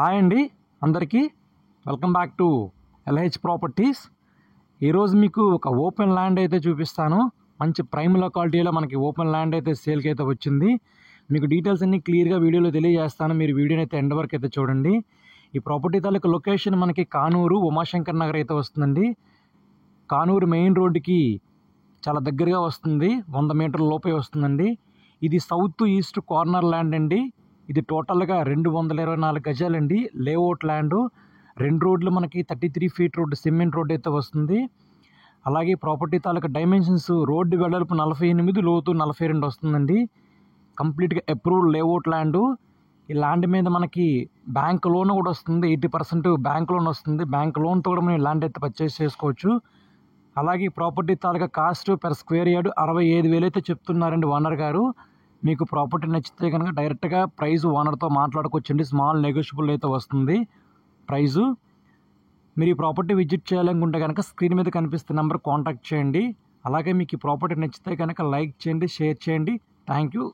Hi అండి అందరికీ, welcome back to LH properties. ఈరోజు మీకు ఒక ఓపెన్ ల్యాండ్ అయితే చూపిస్తాను. మంచి ప్రైమ్ లొకాలిటీలో మనకి ఓపెన్ ల్యాండ్ అయితే సేల్కి అయితే వచ్చింది. మీకు డీటెయిల్స్ అన్నీ క్లియర్గా వీడియోలో తెలియజేస్తాను. మీరు వీడియోని అయితే ఎండ్ వరకు అయితే చూడండి. ఈ ప్రాపర్టీ తాలూకు లొకేషన్ మనకి కానూరు ఉమాశంకర్ నగర్ అయితే వస్తుందండి. కానూరు మెయిన్ రోడ్డుకి చాలా దగ్గరగా వస్తుంది, 100 మీటర్ల లోపే వస్తుందండి. ఇది సౌత్ ఈస్ట్ కార్నర్ ల్యాండ్ అండి. ఇది టోటల్గా 224 గజాలండి. లేఅవుట్ ల్యాండ్, 2 రోడ్లు మనకి 33 ఫీట్ రోడ్డు, సిమెంట్ రోడ్ అయితే వస్తుంది. అలాగే ప్రాపర్టీ తాలూకా డైమెన్షన్స్, రోడ్డు వెడల్పు 48, లోతు 42 వస్తుందండి. కంప్లీట్గా అప్రూవ్డ్ లేఅవుట్ ల్యాండ్. ఈ ల్యాండ్ మీద మనకి బ్యాంక్ లోన్ కూడా వస్తుంది, 80% బ్యాంక్ లోన్ వస్తుంది. బ్యాంక్ లోన్తో కూడా మనం ఈ ల్యాండ్ అయితే పర్చేస్ చేసుకోవచ్చు. అలాగే ప్రాపర్టీ తాలూకా కాస్ట్ పర్ స్క్వేర్ యార్డ్ 65,000 అయితే చెప్తున్నారండి ఓనర్ గారు. మీకు ప్రాపర్టీ నచ్చితే కనుక డైరెక్ట్గా ప్రైస్ ఓనర్తో మాట్లాడుకోవచ్చండి. స్మాల్ నెగోషియబుల్ అయితే వస్తుంది ప్రైజు. మీరు ఈ ప్రాపర్టీ విజిట్ చేయాలనుకుంటే కనుక స్క్రీన్ మీద కనిపిస్తున్న నెంబర్ కాంటాక్ట్ చేయండి. అలాగే మీకు ఈ ప్రాపర్టీ నచ్చితే కనుక లైక్ చేయండి, షేర్ చేయండి. Thank you.